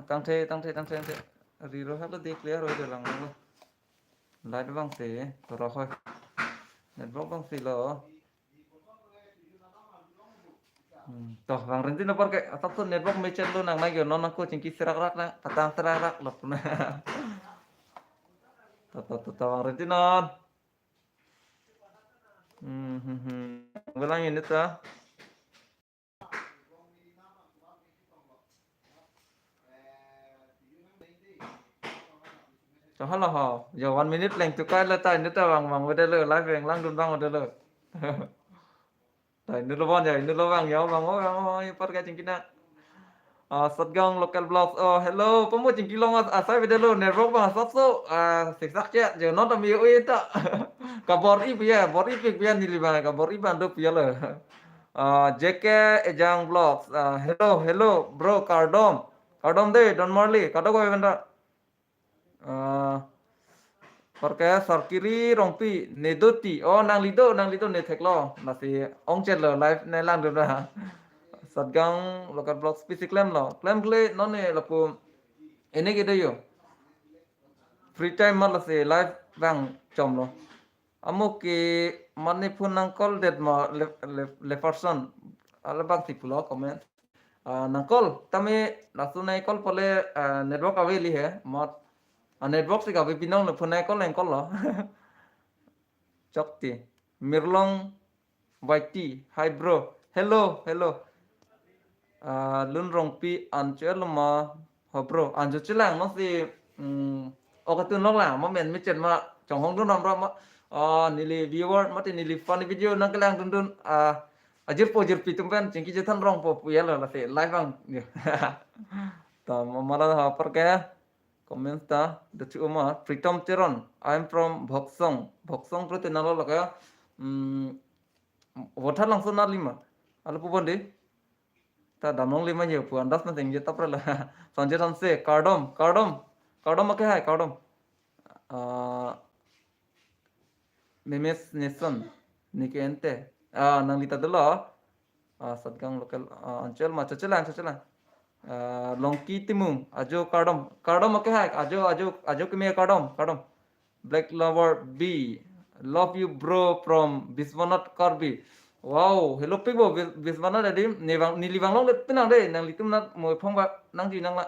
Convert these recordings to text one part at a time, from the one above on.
tăng thế riro hết đi clear rồi được lằng luôn lại nó băng xì rồi thôi network băng xì lo toh bang renti no pakai atau tuh network macet lu nang lagi non aku cingki serak-rak na patang serak-rak lo puna tuh bang renti non bilang ini tuh cho hết là họ giờ 1 minute lệnh tụi cái là tay nước ta bằng với đây lơ lái về lăng đun băng ở đây lơ tay nước lo băng vậy nước lo băng nhau băng ôi phát cái chính kia Satgang local blogs hello pemuda chính long asai về đây lơ network băng sắp số sạch sắc chết giờ nó tầm yêu ấy ta kabor i pia ni liban kabor i bandu pia lơ JK Ejang Vlogs hello bro Cardom deh Don Marley kado ko event Porque sarkiri rongpi nedoti nang lido ne theklo nasi ong chet lo live ne lang được ra satgang local blog species claim kle no ne lapu ene ke yo free time mal se live bang chom lo amo ke mane phun nang call det ma le person ala bang ti pulo comment nang call tame nasunai call pole network aveli hai mat network से कभी पिनों ने phone call लें कॉल लो चौकती मिरलोंग वाइटी hi bro hello Lun Rongpi अंचल मा हो ब्रो अंजो चिलांग nó si okatun long lang ma men mi chen ma chong hong dun ram ram nili viewer ma ti nili funny video nang kelang dun dun ajir pi tumpen cingki jetan rong po ya la se live bang ta mala ha par ke Komenta dati uma Pritam Teron. I'm from Bhoksong. Bhoksong berarti nalo lah kaya. Wadah langsung nal lima. Alu puban deh. Ta damong lima je puan das nanti je tapra lah. Sanjay sanse Cardom makai hai Cardom. Memes Neson Nikente. Nang lita dulu. Satgang lokal Ancel macam celan. Longki timung ajo cardom okay hai ajo kemia cardom black lover B love you bro from Biswanath Karbi wow hello pibo Biswanath ada nilibang long let pinang deh nang litum nat moi phong ba nang ji nang la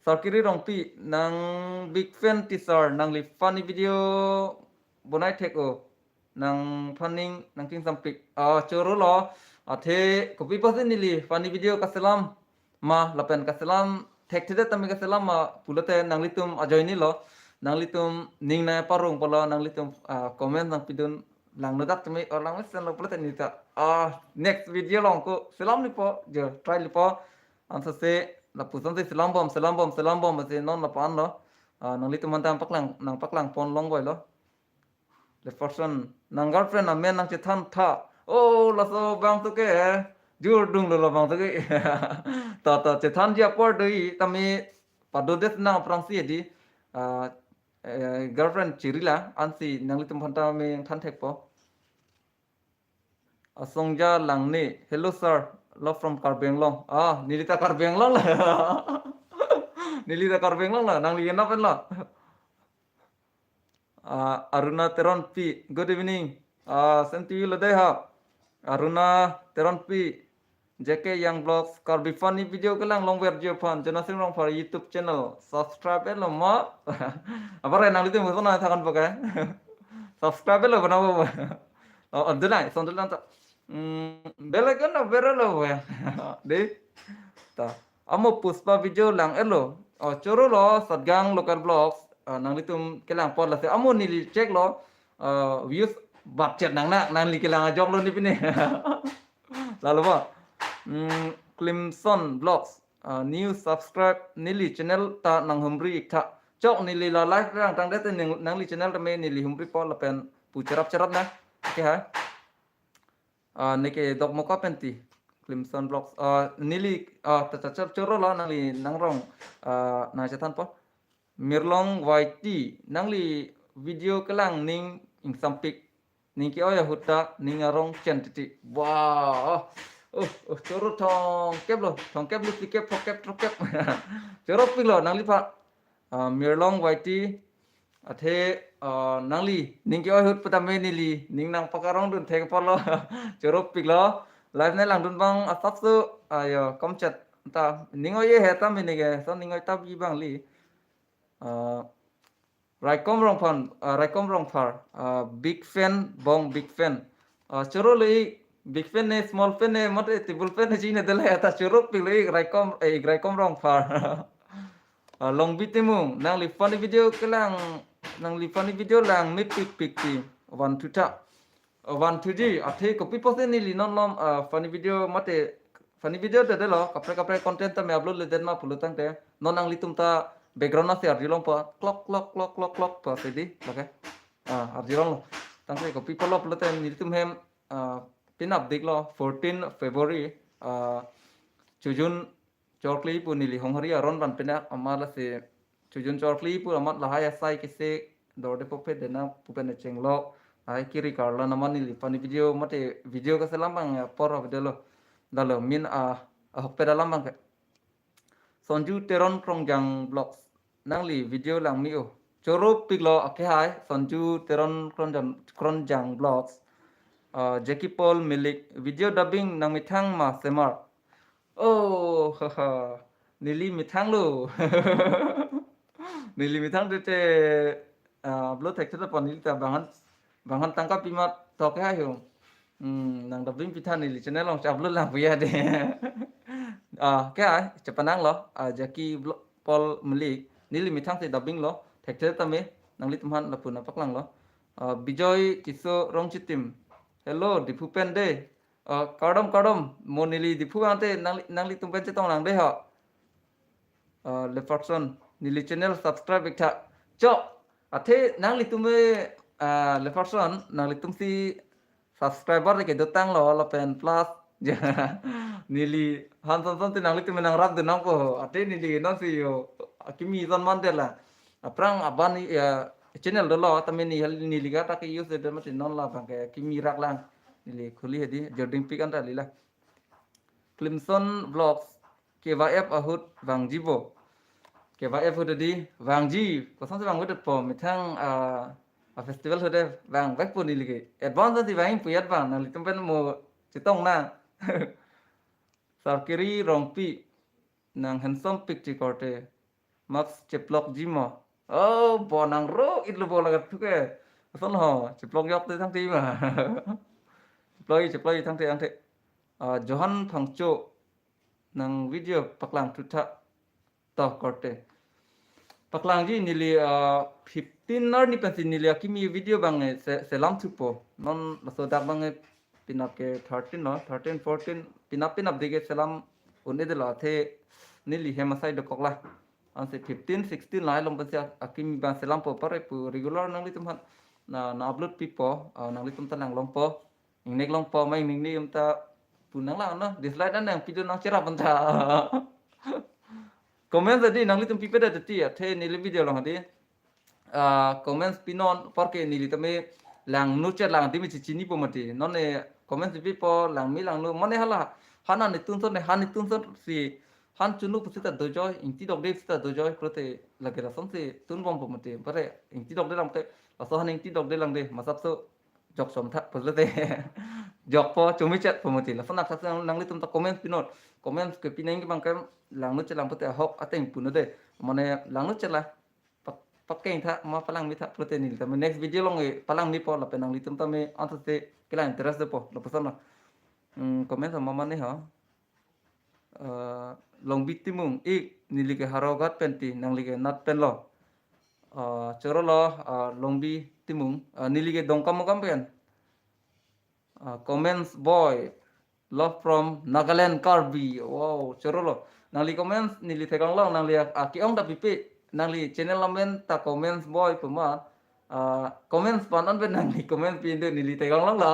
sarkiri rongpi nang big fan teaser nang li funny video bonai tek nang funning nang ting sampik choro lo thế copy paste nili funny video kaselam ma lapen kaselam tek tidak tami kaselam ma pulate nang litum ajoy ni lo nang litum ning na parung polo nang litum comment nang pidun lang nudak tami orang mesen lo pulate nita next video long ko selam ni po je try li po ansa se la pusan se selam bom se non la pan lo nang litum mantam paklang pon long boy lo the person nang girlfriend na men nang chethan tha là sao bang tu cái jur dung lo bang tu cái ta che than dia por dei tami padodet na prangsi di girlfriend chirila ansi nangli tum phanta me than thek po asongja langni hello sir love from Karbenglong nilita Karbenglong la nilita Karbenglong la nangli na pen la Aruna Teron P good evening same to you la dei ha Aruna Teron P JK Young Vlogs Karbi funny video kelang long video fan jenasing long for YouTube channel subscribe lo ma apa nang itu musuh na thakan pakai subscribe lo banawo andulai sondulan ta belakan na beralo ya de ta amo puspa video lang elo choro lo satgang local vlogs nang itu kelang pot la se amo ni check lo views budget nang li kelang ajok lo ni pini lalu apa Clemson Vlogs new subscribe nili channel ta nang humri ikta chok nili la like rang tang det nang li channel me nili humri po la pen pu charap na okay ha nike dok mo ka penti Clemson Vlogs nili ta chap choro la nang li nang rong na chatan po mirlong YT nang li video kelang ning ing sampik ning ki oya hutta ning arong chen titi wow choro thong kep lu kep phok kep trok kep choro pilo nang li pha mirlong waiti athe nangli ning kyo hut patame ni li ning nang pakarong dun thek polo choro pilo live ne lang dun bang asap su ayo kom chat ta ning oye heta me ni ge so ning oi tab yi bang li Raikom Rongpan, Raikom Rongpar, big fan, bong big fan. Choro lei big fan ne small fan ne mate tibul fan ne chine dele ata choro pilei Raikom Rongpar. Long bitimung nang li funny video kelang nang li funny video lang mi pik pik ti one to ta one to ji athe copy post ni li non lom funny video mate funny video de lo kapre content ta me upload le den ma pulo tang te non nang li tum ta background na se ar dilong pa clock pa se di okay ar dilong lo tang se copy polo pulo te ni tum hem pin up dik lo 14 February chujun chorkli pu nili honghari aron ban pena amala se chujun chorkli pu amat lahaya sai kise dorde popet dena pupena chenglo ai kiri karla namani li pani video mate video ka selambang por video lo dalo min hokpeda lambang ke sonju teron krongjang vlogs nangli video lang mi o choro piglo ake hai sonju teron krongjang vlogs Jackie Paul milik video dubbing nang mithang ma semar oh haha nili mithang lo nili mithang te upload tek ta pon nili ta bangan tangkap pimat tok ha hiu nang dubbing pithan nili channel long upload lang puya de ke ai chapanang lo Jackie Paul milik nili mithang te dubbing lo tek ta me nang li tumhan la puna paklang lo Bijoy Kiso Rongchitim hello dipupen de kadom monili dipu ante nangli tumpen chetong lang de ha lefatson nili channel subscribe ekta cho athe nangli tume lefatson nangli tumsi subscriber ke dotang lo lo pen plus nili hanson te nangli tume nang rab de nang ko athe nili no si yo akimi zon mandela aprang abani channel do lo tamen nili ga ta ke use de mati non la bang ke kimi rak lang nili khuli hedi jording pik anta lila Clemson Vlogs KYF ahut Wang Jibo KYF hudi di Wang Ji có sang Wang hudi po mitang festival hudi Wang vách po nili ke advance di Wang puyat Wang nali tumpen mo chitong na Sarkiri Rongpi nang handsome pic chikorte Max Cheplok Jimo oh bonang ro itlu bola tuke son ho Cheplok yok te sang ti ma Cheplok thang te ang te Johan Phangcho nang video paklang tutha to korte paklang ji nili 15 nar ni pensi nili akimi video bang selam thupo non laso dak bang pinap ke 13 no 13 14 pinap dige selam une de la the nili hemasai de kokla anse 15 16 lai lom pensi akimi bang selam po pare pu regular nang li tumhan na upload pipo nang li tum tanang long po ingnek long po mai ning ni umta punang lang no dislike dan yang video nang cerah banta comment tadi nang litum pipe da ti the ni video long hadi comments pinon porque ni litame lang nu chat lang ti mi chini po mati non ne comments pi po lang mi lang nu mane hala hana ni tun son ne han ni tun son si han chunu pusita dojoy inti dog de pusita dojoy prote lagera son si tun bom po mati pare inti dog de lang te aso han inti dog de lang de masap so jok som tha pusate jok po chumi chat po mati la sonak sa nang litum ta comments pinon comments ke pineng ki bang kam lang nu chelang pute hok ateng puno de mane lang nu chela pakai tha ma palang mi tha prote nil ta next video long palang ni po la penang litum ta me antate kila interest de po la pesan na comment sama mane ha long bitimung ik nili ke harogat penti nang li ke nat pen lo choro lo long bi timung nili ke dongkam kam pen comments boy love from Nagaland Karbi wow chorolo nangli comments nili tegang long nangli akiong da pipi nangli channel lamen ta comments boy puma comments panon ben nangli comments pinde nili tegang long la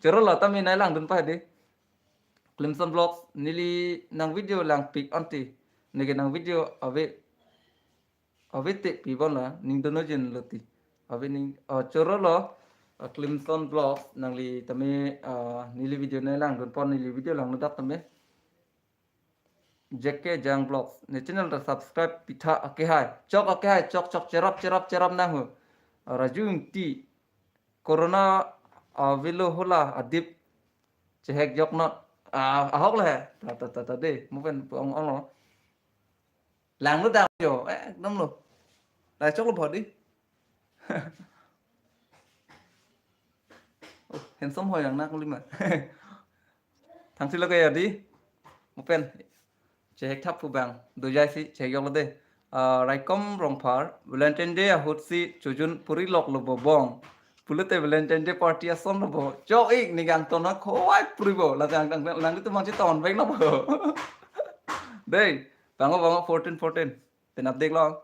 chorolo tami nai lang dun pa de Clemson Vlogs nili nang video lang pic anti nege nang video ave te pi bon la ning dono jen loti ave ning chorolo Clemson Vlogs nang li tame nili video na lang don pon nili video lang nadak tame JK Jang Vlogs ne channel ta subscribe pitha ake hai chok cherap na hu rajung ti corona vilo hola adip chehek jok no ahok le ta de mu pen ông lo lang lu dang yo nắm lo lại chok lo phật đi handsome hồi yang nak lima thằng xin lo cái đi mu pen chehek thap pu bang do jai si chehek jok lo de rai kom rong phar valentine day hot si chujun puri lok lo bong Pulute Valentine Day party ason lo bo chok ik ni gang ton na khoi puri bo la gang lang tu mang chi ton veng lo bo đây bang 14 pen up dek lo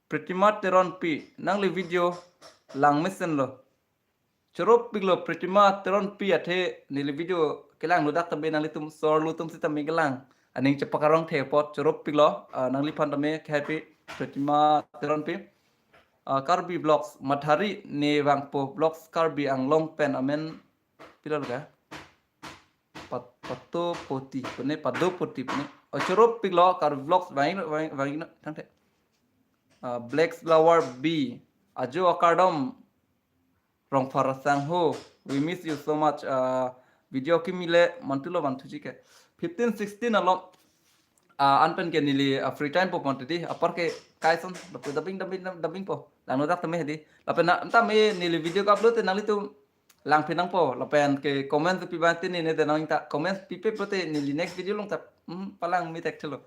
pretty much teron pi nang li video lang mesen lo chorop pig lo pretty much teron pi athe ni li video kelang lo dak tambe nang li tum sor lu tum si tambe kelang aning chepakarong the pot chorop pig lo nang li phan tambe happy pretty much teron pi Karbi Vlogs Mathari ne wangpo Vlogs Karbi anglong pen amen pila ka pato poti pune pado poti pune ochorop piglo Karbi Vlogs wang thang the Black Flower B ajo akadom rong farasang ho we miss you so much video kimile mantulo bantuji ke 15 16 along anpen ke nili free time po ponte di apar ke kai son dubbing po lang nodak tame di lapen na ta me nili video ka upload nang litu lang pinang po lapen ke comment pi banti ni ne de nang ta comment pi pe prote nili next video long ta palang mi tek chelo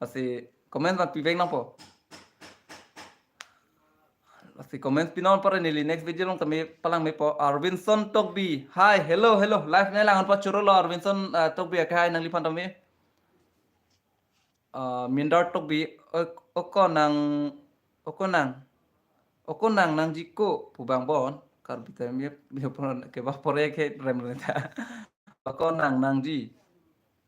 asi comment ban pi veng nang po asi comment pi non pare nili next video long ta me palang me po Arvinson Tokbi hi hello live ne lang pa churo lo Arvinson Tokbi ka hai nang li pan ta me mindar Tokbi okonang nang jiko pubang bon kar bita mi pon ke ba pore ke rem ta okonang nang ji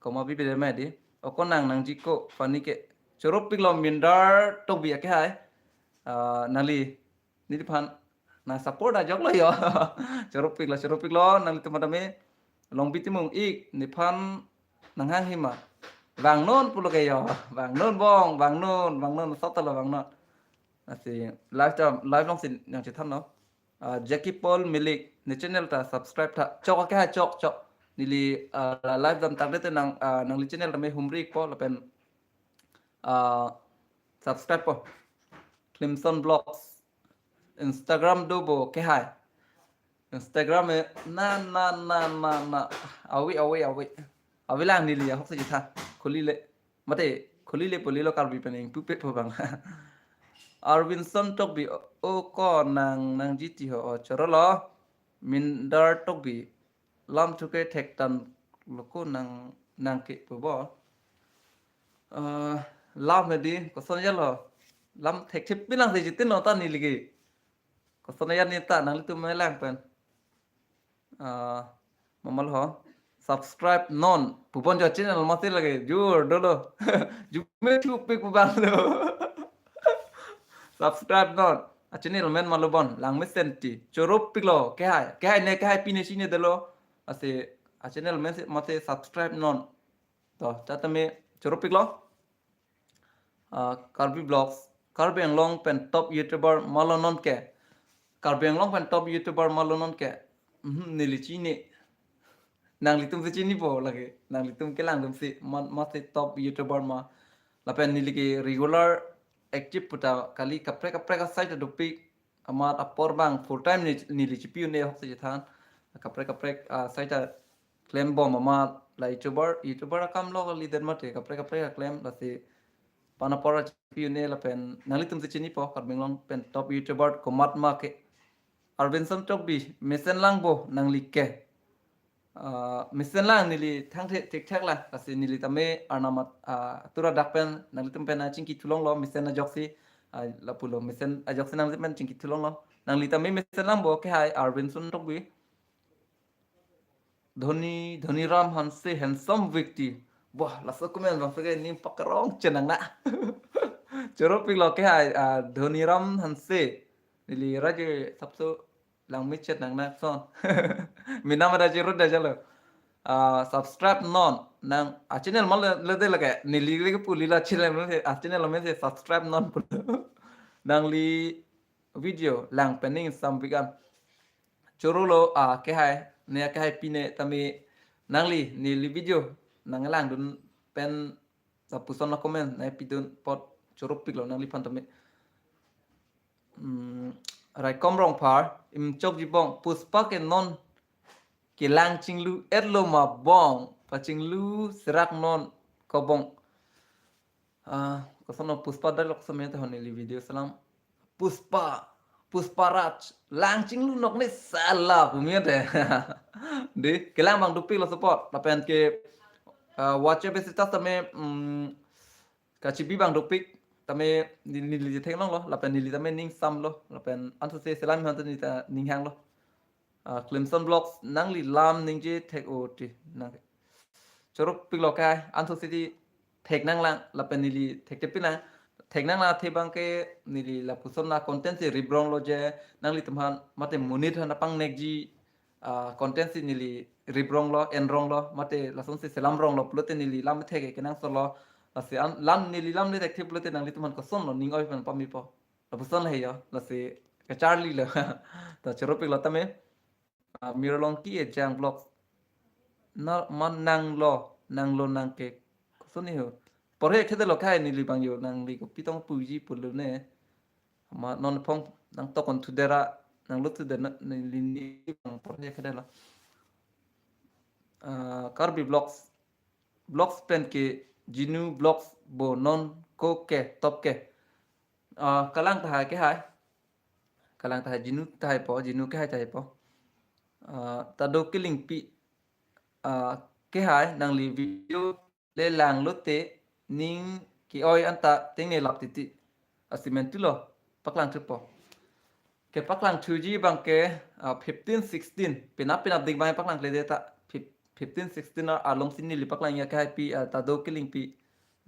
koma bi bede me di okonang nang jiko fani ke chorop piglo mindar Tokbi ke hai nali ni pan na support a jok lo yo chorop piglo nali temadame long bitimung ik ni pan nang hang hima vàng non pulo kayo vàng non bong vàng non sót talo vàng non asi live long sin yang chỉ thăm nó Jackie Paul Milik ni channel ta subscribe ta chok cái hai chok nili live dam tak dete nang li channel ta me humri po la pen subscribe po Clemson Vlogs Instagram do bo cái hai Instagram me na awi lang nili ya hok sa jitha khulile mate khulile polilo karbi pening pupe phobang Arvinson Tokbi o ko nang jiti ho chorolo mindar Tokbi lam thuke thektan loko nang ke pobo lam medi ko sonjalo lam thek thip bilang se jitin no ta niligi ko sonaya ni ta nang tu me lang pen mamal ho subscribe non pupon jo channel mate lage jur dolo jume chupe ku bang lo subscribe non channel men malobon lang mesenti chorop piglo ke hai ne pine sine delo ase channel men mate subscribe non to tatame chorop piglo Karbi Vlogs Karbi Anglong pen top YouTuber malonon ke Karbi Anglong pen top YouTuber malonon ke nili chine nang litum se chini po lagi nang litum ke lang si mate top YouTuber ma lapen nili ke regular active puta kali kapre ka site dopi amat apor bang full time nili chipiu ne hok se than kapre site claim bom amat la YouTuber kam lo leader mate kapre ka claim la si panapora chipiu ne lapen nang litum se chini po Karbi Anglong pen top YouTuber komat ma ke Arvinson Tokbi mesen lang bo nang like misen lang nili thang the tik thak la kasi nili tame arnamat tura dakpen nali tumpen chingki tulong lo misen na joksi la pulo misen a joksi nang pen chingki tulong lo nang li tame misen lang bo ke hai Arvinson Tokbi dhoni ram hanse handsome व्यक्ति wah la so komen bang fege nim pakarong chenang na chorop pig lo ke hai dhoni ram hanse nili raje sabso lang mi chet nang nak son min nama da jirut da jalo subscribe non nang channel mal le de lage ni li li pu li la channel me channel me se subscribe non pu nang li video lang pening sam bigan chorulo ke hai ne ke hai pine tami nang ni li video nang lang dun pen sa puson na comment na pidun pot chorup pik lo nang li pan tami rai kom rong par im chok ji bong puspa ke non ke lang ching lu et lo ma bong pa ching lu serak non ko bong ko sono puspa da lok samete honi li video salam puspa raj lang ching lu nok ne sala pumia de de ke lang bang dupi lo support la pen ke watch besita tame ka chibi bang dupik tame ni li theng long lo la pen ni li tame ning sam lo la pen an se selam han ni ta ning hang lo Clemson Blocks nang li lam ning je tek o ti nang chorok pik lo kai an city tek nang lang la pen ni li tek te pina tek nang la the bang ke ni li la puson na content si ribrong lo je nang li tumhan mate munit han pang nek ji content si ni li ribrong lo enrong lo mate la son se selam rong lo plote ni li lam theke ke nang so lo la se an lam ni li lam ni tek the plote nang li tumhan ko son lo ning oi pan pa mi po la puson la he yo la se ka charlie lo ta chorok pik lo tame miralong ki e jang blog na man nang lo nang ke so ni ho por he khede lo khai ni li bang yo nang li ko pitong pu ji pu lu ne ma non phong nang to kon tu dera nang lu tu de ni li ni bang por he khede lo karbi blogs pen ke jinu blogs bo non ko ke top ke kalang ta ke hai kalang ta jinu ta hai po jinu ke hai ta hai po ta do killing pi ke hai nang li video le lang lote ning ki oi anta ting ne lap ti asimen tu lo paklang tu po ke paklang tu ji bang ke 15 16 pinap ding bang paklang le ta 15 16 long sin ni li paklang ya kai pi ta do killing pi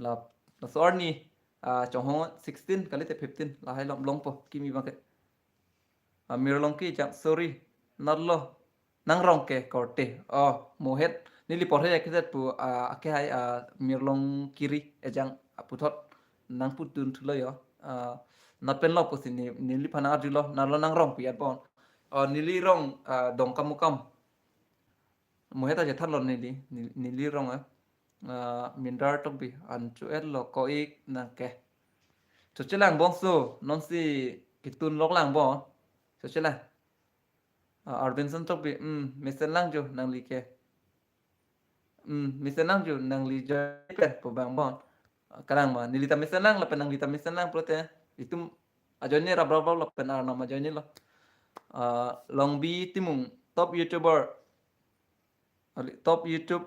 la la sor ni chong hong 16 kali te 15 la hai long po kimi bang ke mir long ki chang sorry not lo nang rong ke korte mohet nili porhe ke pu ke hai mirlong kiri ejang puthot nang putun thulo yo na pen lo posi ni nili phana arjulo na lo nang rong piat pon nili rong dong kamukam mohet a je than lo nili rong mindar to bi an chu et lo ko ik na ke cho chelang bong so non si kitun lok lang bo cho chelang Robinson to bi mesen lang jo nang li ke mesen lang jo nang li jo pe po bang bon kadang ma nilita mesen lang la penang lita mesen lang prote itu ajonye ra bra lo penar no ma jonye lo long bi timung top youtuber top youtube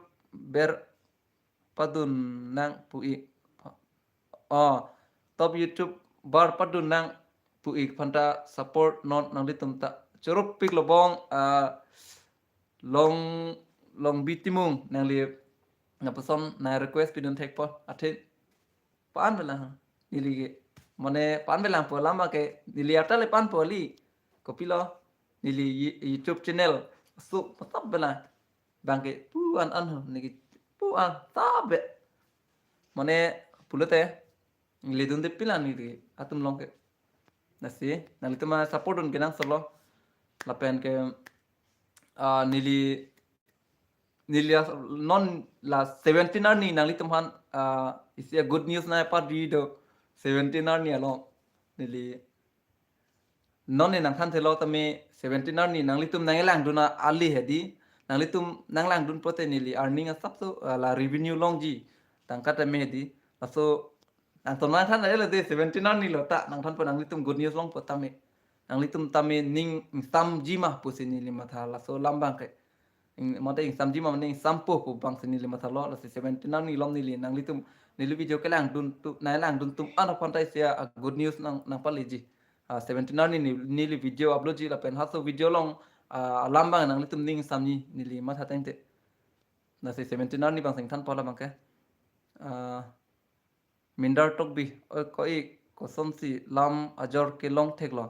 ber padun nang pui top youtube bar padun nang pui phanta support non nang li tumta chorup pik lobong long bitimung nang li na person na request pidun tek po athe pan bela nili mane pan bela po lama ke nili atale pan po li kopilo nili youtube channel su patap bela bangke puan an niki puan tabe mane pulute nili dunde pila nili atum longke nasi nali tuma supportun kenang solo lapen ke nili non la 17 ni nang litumhan is a good news na pa di do 17 ni alo nili non ni nang than thelo tame 17 ni nang litum nang lang duna ali hedi nang litum nang lang dun pote nili earning a sap so la revenue long ji tang kata me hedi so nang ton nang than la de 17 ni lo ta nang than po nang litum good news long po tame nang litum tame ning sam ji ma pusini lima thala so lambang ke mata ing samji ma ning sampo pu bang sini lima thalo la 17 ni lom ni li nang litum ni lu video kelang dun tu na lang dun tum ana kontai sia good news nang paliji 17 ni li video upload ji la pen haso video long lambang nang litum ning samni ni li ma tha tente na 17 ni bang sing than pola bang ke mindar tok bi ko i ko som si lam ajor ke long thek lo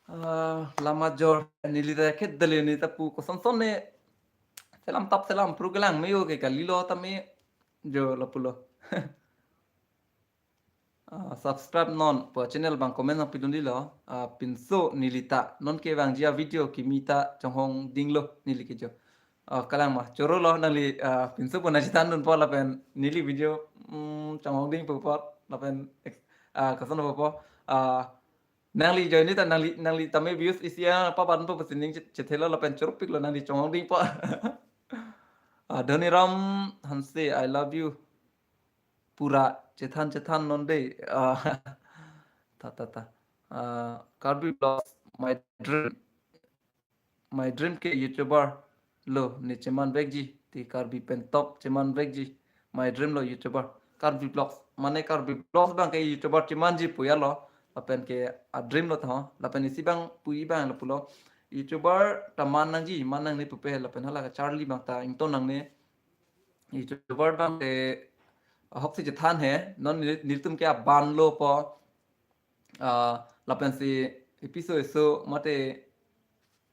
La major nili ta khet dali ni ta pu ko son ne selam tap selam pru gelang meyo ke kalilo ta me jo la pulo subscribe non po channel bang comment ang pidun dilo pinso nilita non ke bang jia video kimita chonghong dinglo nili ke jo kalang ma choro lo nali pinso po na jitan nun po la pen nili video chonghong ding po po la pen kason po po nang li jo ni ta nang li tame views isia pa ban po pasining chethelo la pen choro pik lo nang li chonghong ding po dhani ram hanse I love you pura cethan non de ta Karbi Vlogs my dream ke YouTuber lo ni cheman vegji ti Karbi pen top cheman vegji my dream lo YouTuber Karbi Vlogs mane Karbi Vlogs bang ke YouTuber cheman ji puya lo lapen ke a dream lo tha lapen isi bang pui bang lo pulo YouTuber ta manang ji manang ni pupe lapen hala ka Charlie bang ta ington nang ne YouTuber bang ke hok si cethan he non niltum ke ban lo po lapen si episode so mate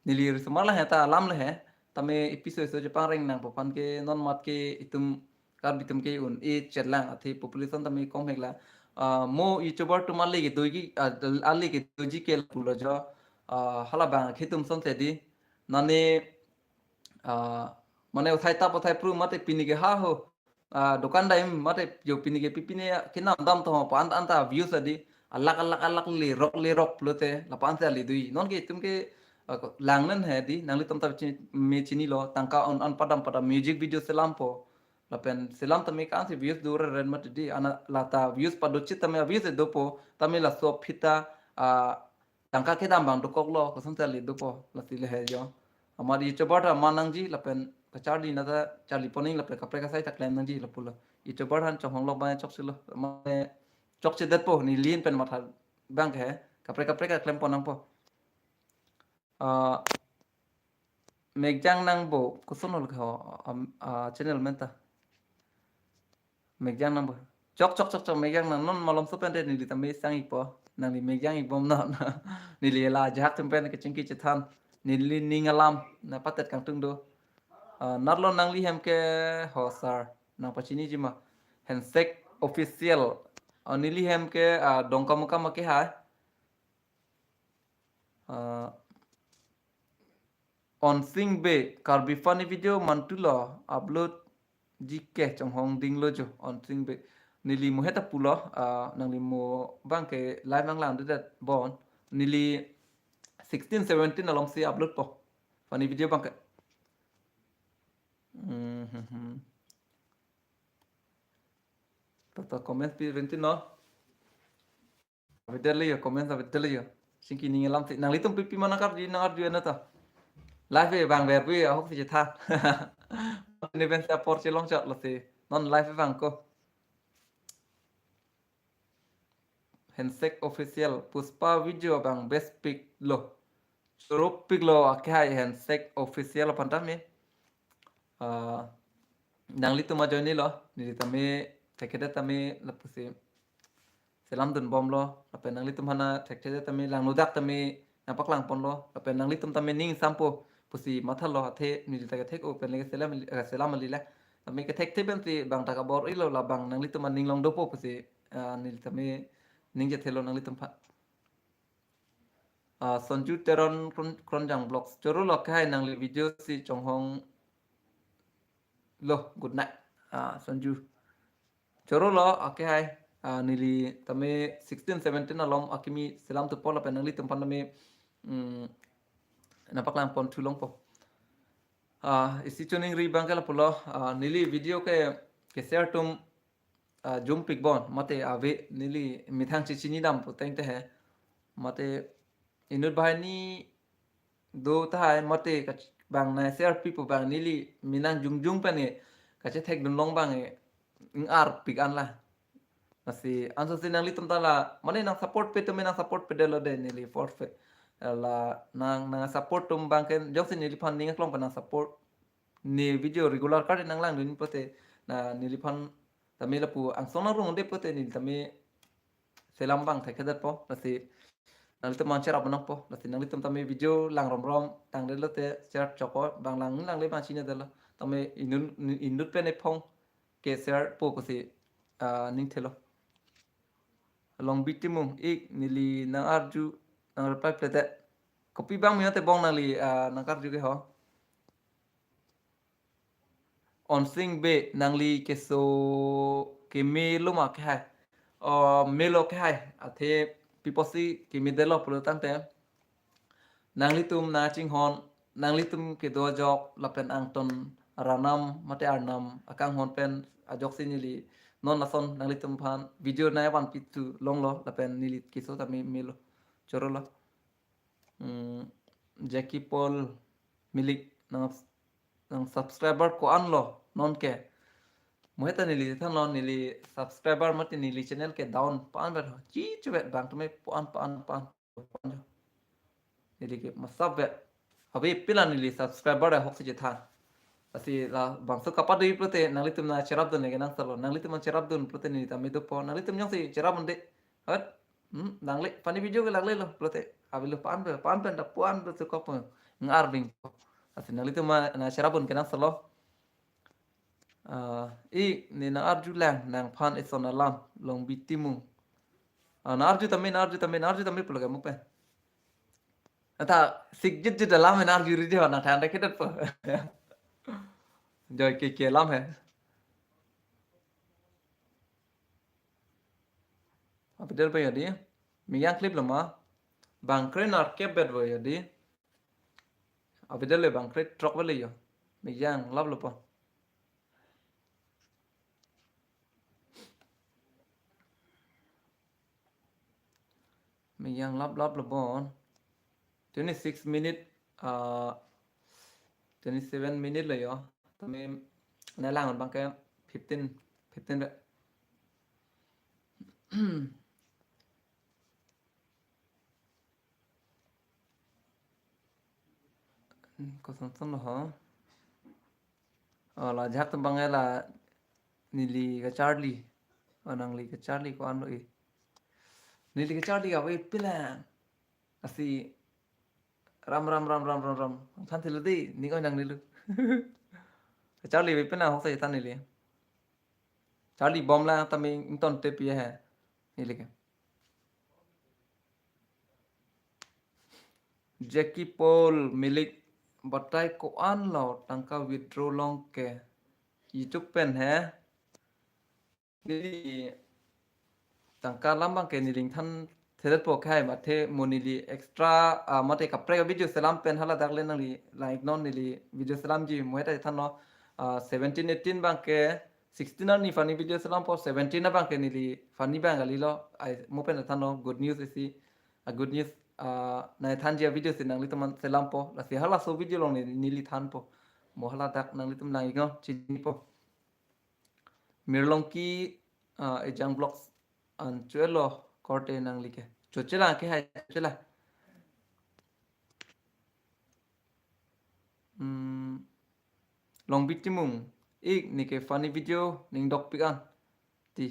nilir semala he ta lam le he tame episode so jepang reng nang papan ke non mat ke itum kar bitum ke un e chetlang athi population tame kom hegla mo youtuber to mali ke doigi ali ke doji ke pulo jo hala bang khitum son te di nane mane uthai tap uthai pru mate pini ke ha ho dokan dai mate jo pini ke pipine ke nam dam to pan anta views adi alak le rock plote la pan se ali dui non ke tum ke langnan hai di nangli tom ta me chini lo tangka on padam music video selam po lapen selam tami kan si views dura ren mat di ana lata views padochi tami views do po tami la so phita tangka ke dam bang dokok lo ko sam tali do po la ti le he jo amar youtuber ta manang ji lapen ka charli na ta charli poning lapen kapre ka sai tak len nang ji la pula youtuber han chong hong lo ba chok silo mane chok che det po ni lin pen mat bang ke kapre ka klem ponang po megjang nang bo kusonol kho channel menta megjang nang bo chok megjang nang non malom so pende ni ta me sang ipo nang ni megjang ibom na ni li la jak tum pen ke chingki chethan ni li ningalam na patet kang tung do narlo nang li hem ke hosar nang pachini jima hensek official ni li hem ke dongka muka ma ke ha on sing be karbi funny video mantulo upload jike trong hong ding lo jo on sing be nili mo heta pulo nang li mo bang ke live nang lang de bon nili 16 17 along si upload po funny video bang ke to comment pi renti no video le yo comment video le yo singki ni lam nang li tum pi manakar di nang ar ju na ta live bang ver pi hok si tha ni ben sa por long chat lo si non live bang ko hensek official puspa video bang best pic lo suruh pic lo akai hensek official pantame nang li tuma join ni lo ni tame tekede tame lapusi selam dun bom lo ape nang li tum hana tekede tame lang nudak tame napak lang pon lo ape nang li tum tame ning sampo pusi mathal lo athe ni ta tek open le selam li la tame ke tek teben ti bang ta ka bor ilo la bang nang li tum ning long do po pusi ni tame ning je thelo nang li tum pha sonju teron kronjang blogs choro lo kai nang li video si chong hong lo good night sonju choro lo akai nili tame 16 17 alom akimi selam tu pola penang li tempan tame napak lang pon tulong po isi chuning ri bangkala pulo nili video ke share tum zoom pic bon mate ave nili mithang chi chini dam pu teng te he mate inut bahani do ta mate bang na share pic pu bang nili minang jung pane kache thek dun long bang ing ar pic an la nasi anso sinang litum tala mane nang support pe tum nang support pe delo de nili forfeit la nang support tum bangken jok sin nili fan ninga klong pa nang support ni video regular card nang lang din pote na nili fan tami la pu ang sona rung de pote nili tami selam bang thek po nasi litum mang cerap menang po lati nang litum tami video lang rom rom tang de lote cerap choko bang lang le machine de lo tami inut pe ne phong ke share po ko si ning thelo long bitimum ik nili nang arju nang reply plete copy bang mi te bong nang li nang arju ke ho on sing be nang li ke so ke me lo ma ke hai me lo ke hai athe piposi ke me de lo pro tang te nang litum na ching hon nang litum ke do jok lapen ang ton ranam mate arnam akang hon pen ajok sinili non nason nang litum phan video na wan pitu long lo lapen nilit kiso tami milo choro lo Jackie Paul milik nang subscriber ko an lo non ke moheta nili than non nili subscriber mate nili channel ke down pan ber chi chubet bang tume pan nili ke masab bet abe pilan nili subscriber da hok se than asi la bang so kapat di prote nang litum na cerap don ne nang salo nang litum cerap don prote ni tami do po nang litum yang si cerap mon de hat nang le pani video ke lagle lo prote abilu pan da puan do su kop ngar bing asi nang litum na cerap bon ke nang salo i ni na arju lang nang pan ison alam long bitimu na arju tami pulaga mu pe ata sigjit jit alam na arju ri na thanda kedat po rồi kia lắm hả Abidal bây giờ đi mình yang clip lắm mà bằng cái nọ kẹp bệt vậy đi Abidal là bằng cái truck vậy liền mình yang lắp lắm mình yang lắp lắm 26 minute 27 minute là yo tụi này làm bằng cái 15 vậy có xong rồi hả là chắc tụi bằng là nili cái Charlie năng li cái Charlie của anh rồi nili cái Charlie gặp ấy pila asi ram than thil di ni ko nang nilu Charlie bị pina học sai than nili Charlie bom la tami ton te pia hai nili ke Jackie Paul milik batai ko an lo tangka withdraw long ke YouTube pen hai nili tangka lambang ke niling than thế po khai mà thế monili extra mà thế kapre video salam pen hala dak lên nali like non nili video salam ji moi ta than no 17 18 bang ke 16 ni funny video salam po 17 na bang ke nili funny bang ali lo ai mo pen than no good news isi a good news na than ji video sin nang li taman salam po la si hala so video long nili than po mo hala dak nang li tum nang ngo chi po mirlong ki ejang vlogs an chuelo korte nang like chochela ke hai chochela long bitimung ik ni ke funny video ning dok pikan ti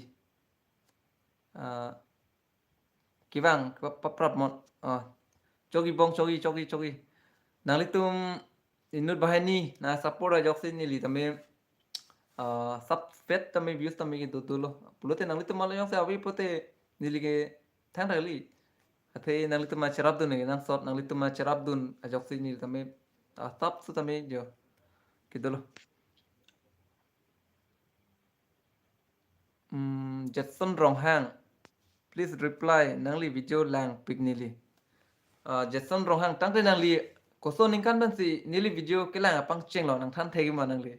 kivang paprap mon chogi bong chogi nang litum inut bahani na support a jok sin ni li tame sub fet tame views tame ke tutulo pulote nang litum mal yang sa avi pote ni li ke thang thali athe nang litum ma charap dun nang sot nang litum ma charap dun a jok sin ni tame sub su tame jo kidolo Jetson rong hang please reply nang li video lang pic ni li Jetson rong hang tang te nang li ko so ning kan ban si ni li video ke lang apang cheng lo nang than thegi ma nang li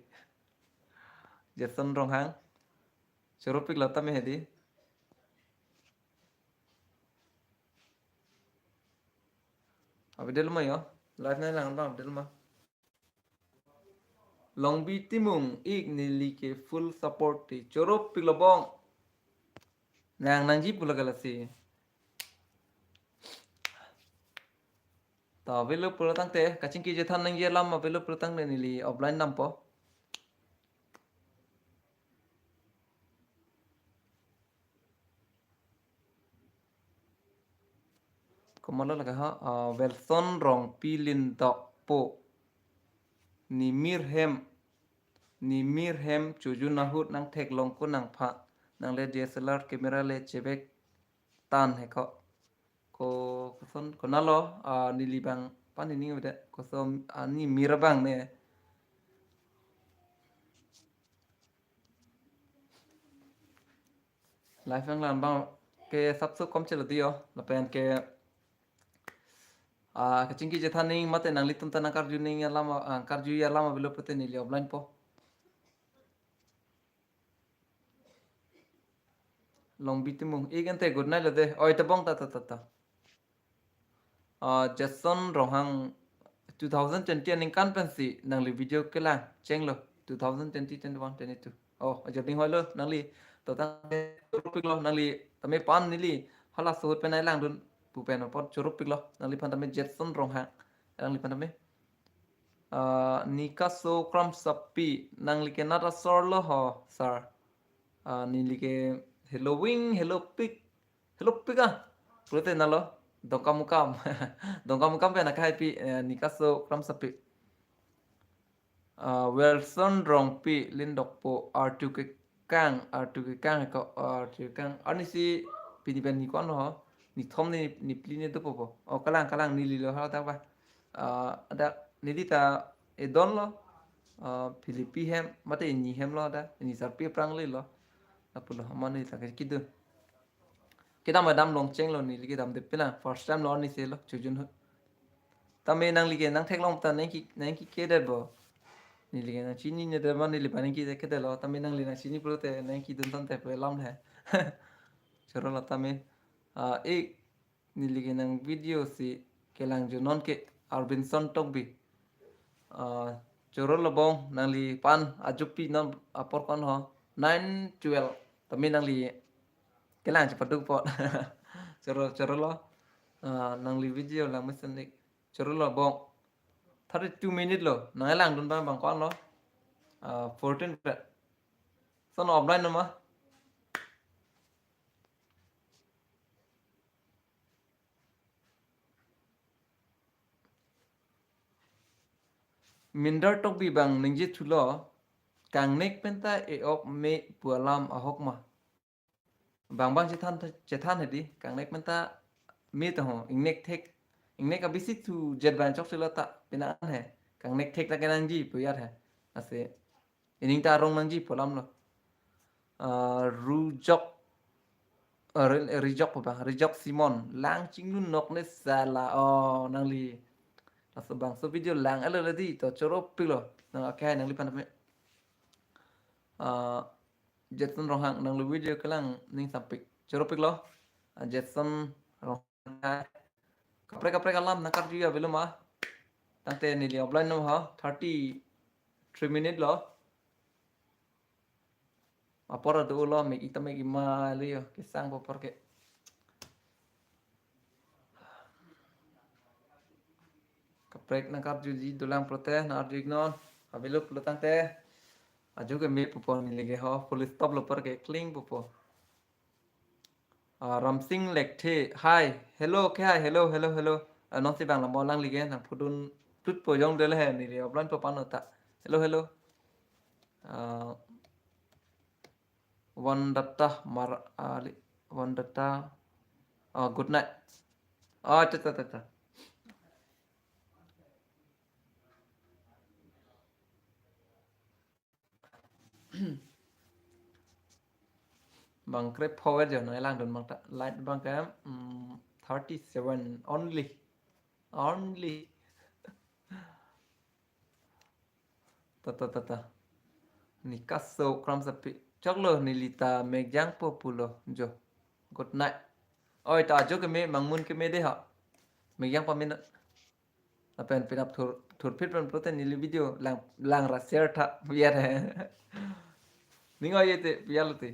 Jetson rong hang choro pic la tame hedi abidel ma yo live nai lang ba abidel ma long bi timung ik ni li ke full support ti choro pic lo bong nang ji pula gala si ta velo pula tang te kaching ki je than nang ye lam ma velo pula tang ni li offline nam po có một là cái ha Wilson rong pilin to po ni mirhem chuju na hut nang thek long ko nang pha nang le DSLR camera le chebek tan he ko son ko nalo nili bang pan ni ngade ko so ani mirabang ne life ang lan bang ke sabsu kom chelo dio la pen ke kacingki jethaning mate nang litum tanang karju ning lama karju ya lama belo pete nili offline po long bitimung igante good night lade oi tabong ta Jason rohang 2020 ning kan pensi nang li video kelang cheng lo 2020 21 22 oh aja ding hoi lo nang li to ta churupik lo nang li tame pan ni li hala suhut penai lang dun pu pen pot churupik lo nang li pan tame Jason rohang nang li pan tame Nikaso kram sapi nang li ke nata sor lo ho sar ni li ke hello pig Pulite nalo dongkamukam dongkamukam pe nakai pi Nikaso kram sapi Wilson rong pi lindok po R2 ke kang ko R2 kang ani si pini ben ni kon ho ni thom ni pline to po o kalang ni li lo ha ta ba ada ni dita e don lo Philippi hem mate ni hem lo da ni sar pi prang li lo apulo mani ta ke kidu kita madam long cheng lo ni li dam de pela first time lo ni se lo chujun ho ta me nang li ke nang thek long ta nang ki ke de bo ni li na chini ne de man ni li panin ki de ke de lo ta me nang li na chini pro te nang ki dun tan te pe lam he choro la ta me e ni li ke nang video si ke lang jo non ke Arbinson tok bi choro lo bong nang li pan ajupi non apor kon ho 9 12 ta me nang li ke lang che padu po choro lo nang li video lang mesin ni choro lo bong 32 minute lo nang lang dun ba bang kon lo 14 son offline no ma minder tok bi bang ningji thulo kang nek penta e op me pualam ahok ma bang chethan hedi kang nek penta me to ho ingnek thek ingnek abisi tu jet ban chok sila ta pina he kang nek thek ta kenan ji puyat he ase ining ta rong nang ji pualam lo rujok rijok pa rijok simon lang chingun nok ne sala nang li aso bang so video lang alo la di to choro pilo nang akai nang li pan me Jetson rohang nang lu video kelang ning sapik choro pik lo Jetson rohang kapre kalam nakar juya belum tante ni li offline no ha 33 minute lo apora do lo me ita me ima liyo kisang po porque kapre nakar juji dulang prote na arjignon abelo plotante aju ke me pupo ni lege ho full stop lo पर के cling pupo Ramsing lek the hi hello ke hi hello non si bang la mo lang lige nang pudun tut po jong de le ni le oblan po pan ta hello one data mar one data good night ta bang krep forward jo na lang don bang ta light bang kam 37 only ta ni kaso kram sapi choklo ni lita megjang populo jo good night oi ta jo ke me mangmun ke me de ha megjang pa min apen pinap thur fit pan prote ni video lang ra share tha biar hai ningo yete bialote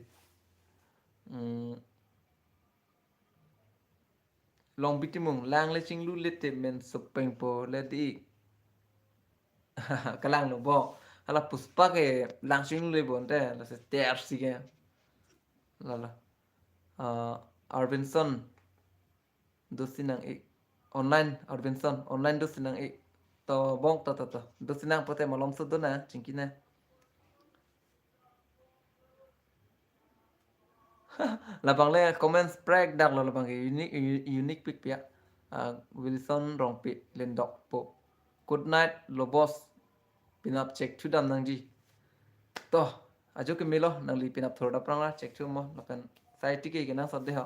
long bitimung lang le ching lu lete men sopeng po le di kalang no bo hala puspa ke lang ching le bonte la se ter sige la Arbinson dosinang online advention online do sinang e to bong to do sinang pote malom su do na chingkina labang le comments break dak lo labang unique pic pia Wilson rong pi len dok po good night lo boss pinap check thu dam nang ji to ajo ke milo nang li pinap thoda prang la check thu mo lapen sai tiki ke nang sadde ha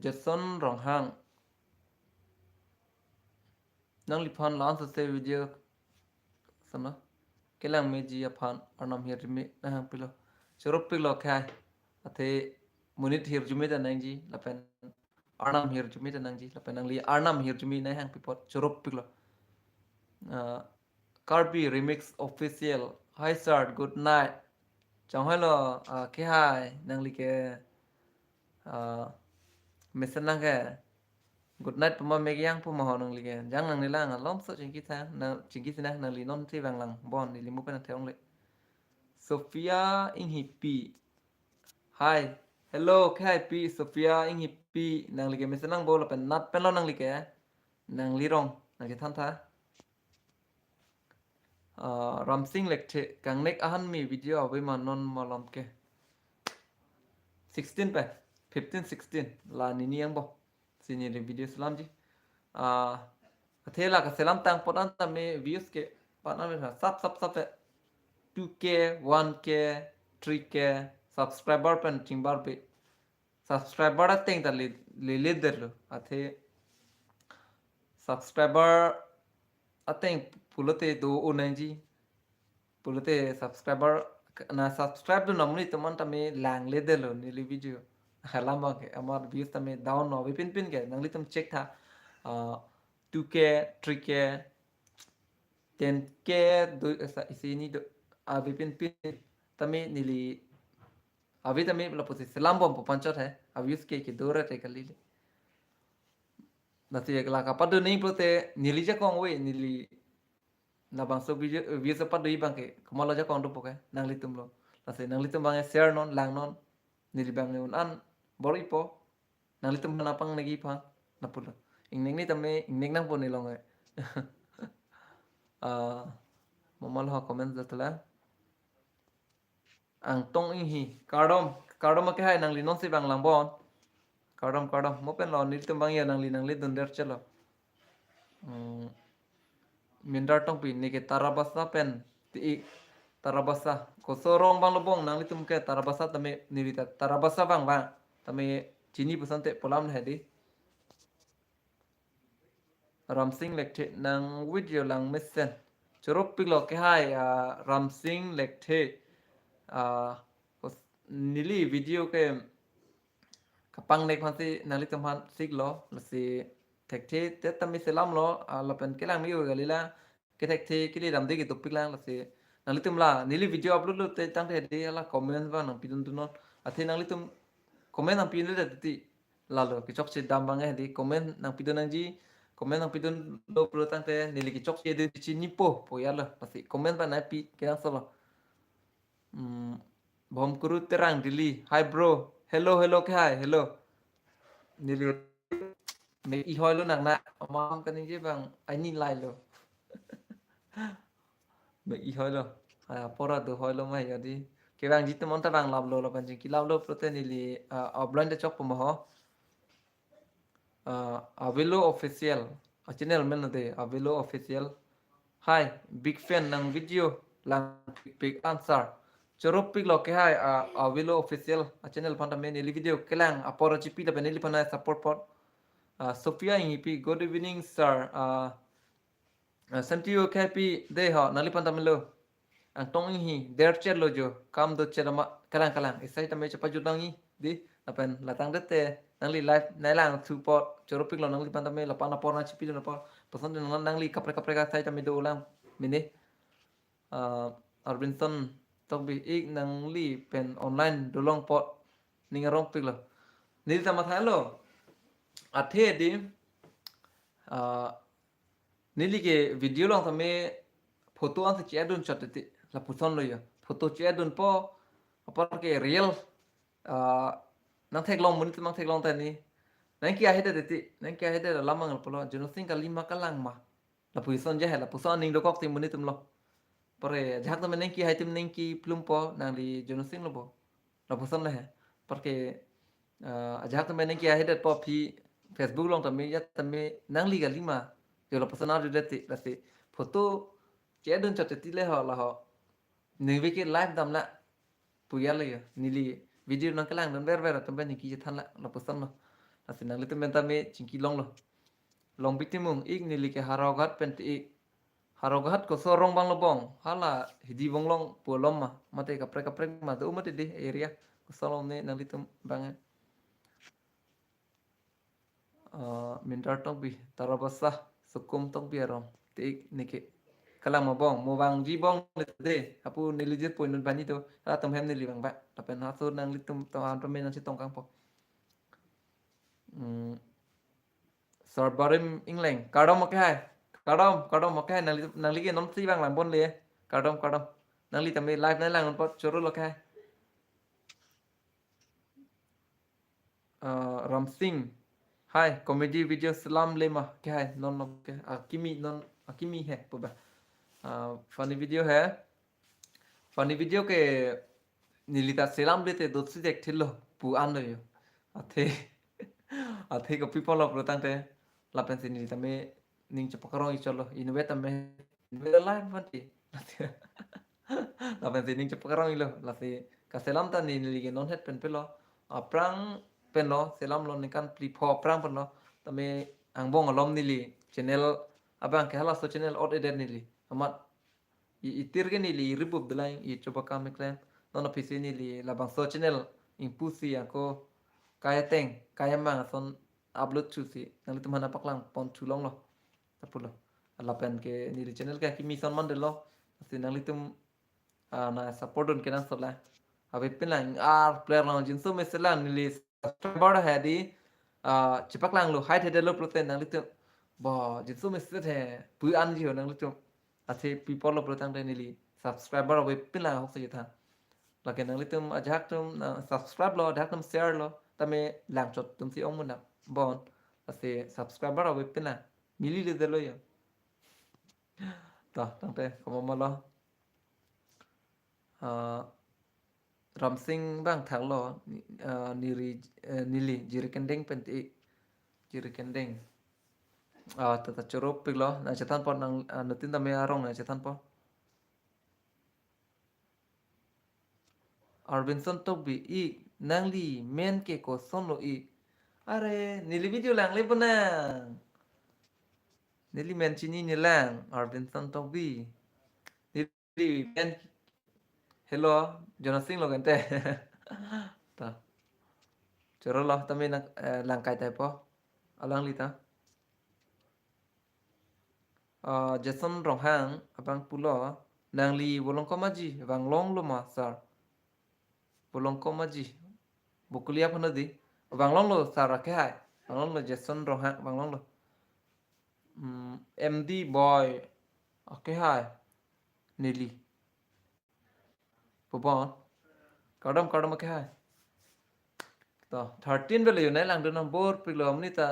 Jason rong hang nang li phan lan se video sana kelang me ji aphan arnam hier me na hang pilo chorop pilo khai athe munit hier jume da nang ji lapen arnam hier jume da nang ji lapen nang li arnam hier jume na hang pipot chorop pilo Carby remix official hi sir good night chong hello ke hai nang li ke mesen nang ke good night puma meg yang puma ho nang li ke jang nang ni lang lom so chingki sa na chingki sina nang li non ti wang lang bon ni limu pen theong le Sophia in hippy hi hello ke hai pi Sophia in hippy nang li ke mesen nang bol pen nat pen lo nang li ke nang li rong nang ke than tha Ramsing lekte kang nek ahan mi video awi ma non malam ke 16 pe 15 16 la ni niang bo sini re video salam ji thela ka salam tang podan ta me views ke pana me sap 2k 1k 3k subscriber pen timbar pe subscriber ateng ta le derlo athe subscriber ateng pulote do onanji pulote subscriber na subscribe do namni teman tame lang le delo ni li video halama ke amar views tame down no pin ke nangli tum check tha 2k 3k 10k do isini do avi pin tame nili avi tame la posi salam bom panchat hai views ke dora te kali nasi la ka padu nei prote nili ja kong we nili na bang so video sa padu ibang ke kumala ja kong do pokai nangli tum lo nasi nangli tum bang share non lang non nili bang ne an bori po nangli tum na pang nagi pa na pulo ing ni tame ing nang po ni long ai mamal ha comment zatla ang tong ing hi kardom ke hai nangli non si bang lang bon kardom mo pen lo nil tum bang ya nangli dun der chalo mindar tong pi ni ke tarabasa pen ti tarabasa ko sorong bang lobong nang litum ke tarabasa tame nilita tarabasa bang tame chini pusante polam na hedi ramsing lekte nang video lang mesen chorop pilo ke hai ramsing lekte nili video ke kapang nek phansi nang litum han siglo lasi thekte te tami selam lo lapen kelang mi galila ke thekte kili ramde ki topik lang lasi nangli tum la nili video upload lo te tang te de la comment ba nang pidun tunon athe nangli tum comment nang pin le ti la lo ki chok che dam bang he di comment nang pidun nang ji comment nang pidun lo pro tang te nili ki chok che de chi ni po ya la pasi comment ba na pi ke ang solo bom kuru terang dili hi bro hello ke hi hello nili me i hoi lo nang na mong kan ni bang ai ni lai lo me i hoi lo pora do hoi lo mai adi ke bang jit mon ta bang lab lo lo ban ki lab lo prote ni li offline de chok po mo avelo official channel men de avelo official hi big fan nang video lang big answer chorop pig lo ke hai avelo official channel panta men ni video kelang aporo chipi la beneli pana support pot Sophia Ingipi, good evening, sir. Santio Capi, they ha, Nalipan Tamilo, and Tong Hi, their chelojo, come the chelama, Kalang, is say to make a pajudangi, di, upon Latang de Nali life, Nalang, two pot, Choropilo, Nali Pantamela, Panapona, Chipil, person Nangli, Capreca, Saita Midolam, Mini, Arbinson, Toby, Ig Nangli, pen online, the long pot, Ningarong Pilo. Nilta Matalo. Athe di nili ke video long tame photo an che adun chatati la puson lo ya photo che adun po apar ke real nang thek long mun mang thek long ta ni nang kia hede de ti nang kia hede la lamang polo juno sing ka lima ka lang ma la puison je la puison ning do kok ti mun tum lo pare jak ta nang ki hai tim nang ki plum po nang li juno sing lo bo la puison le porque jak ta nang ki hai de po phi Facebook long ta me ya ta me nang li ga lima yo la puison ar de ti la ti photo che đơn cho ti le ho la ho ni vi ki live dam la puya le yo ni li video nang ka lang don ver ver ta ben ki je than la puison lo la si nang li tum ben ta me ching ki long lo long bitimung ik ni li ke harogat pen ti harogat ko sorong bang lobong hala hidi bong long pu lom ma mate kapre ma tu mate di area ko solom ne nang litum bang mintar tong bi tarabasa sukum tong bi arong ti nike kalang ma bong mo bang ji bong le de apu ni li jet poin ban ni to ta tom hem ni li bang ba ta pen ha so nang litum to an to men nang si tong kang po sorbarim ingleng kadom ma hai kadom ma hai nang li ke nom si bang lang bon le kadom nang li tame live nang lang po choro lo kai ram singh hai comedy video salam lema क्या है non non क्या akimi non akimi है पूरा funny video है funny video के nilita salam लेते दोस्त देख थिलो pu an lo yo athe ko people of rotang te la pen sin nilita me ning chapakarong i cholo innovate me innovate live fanti la pen sin ning chapakarong i lo la se ka salam ta ni ni non het pen pelo aprang pen lo selam lo ni kan pli pho aprang pen lo tame ang bong alom ni li channel abang ke hala so channel od eden ni li amat itir ke ni li ribub delai I coba kami klen non ofisi ni li la bang so channel impusi ako kaya teng kaya mang son upload chusi nang li tumhana paklang pon chulong lo tapulo ala pen ke ni li channel ka kimi son man de lo si nang li tum na support on kenan sola abe pinlang ar player lang jinso meselang ni li subscriber hai di chipaklang lo hai the de lo protein nang li tum bo jinso meset hai pu an ji ho nang li tum ase people lo protang de ni li subscriber abe pinlang hok se tha lagi nang li tum ajak tum subscribe lo ajak tum share lo tame lang chot tum si ong mun na bon ase subscriber abe pinlang mili le de lo yo ta tang te ko mo lo ram sing bang thang lo niri nili jiri kendeng penti jiri kendeng ta choro piglo na chatan po nang nutin tame arong na chatan po Arvinson to bi I nang li men ke ko son lo I are nili video lang le puna nili men chini ni lang Arvinson to bi nili men hello Jonas Singh lo gente ta choro lo tame nang lang kai tai po alang li ta Jason rong hang abang pulo nang li bolong komaji bang long lo ma sar bolong komaji bukulia phana di bang long lo sar ke hai bang long lo Jason rong hang bang long lo MD boy ke hai nili popon kadam ke hai to 13 về liu nãy lang đơn năm bor pilom ni ta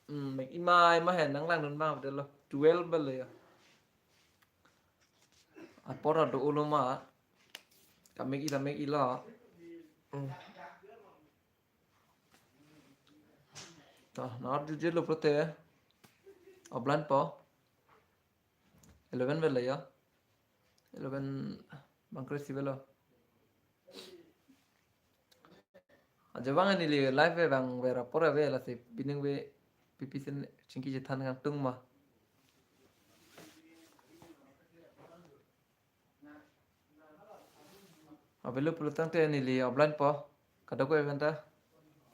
mình imai mà hẹn nang lang đơn bao de lo 12 về liu apora do uloma kami kita make ilo to nó je lo prote oblan po 11 về liu 11 bang krisi về lo Jawang ni li live ve bang ve rapora ve la se pining ve pipisen chingki je than kang tung ma abelo pelutang te ni li offline po kada ko eventa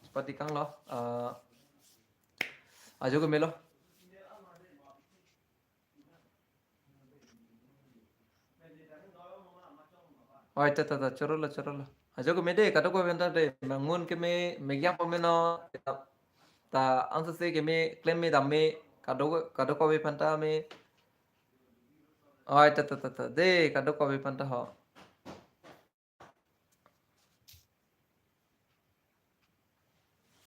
seperti kang lo ajo ko melo oi ta choro lo ajo ko mede kada ko eventa de mangun ke me megyam po meno ta answer se ke me claim me dam me kada ko eventa me oi ta de kada ko eventa ho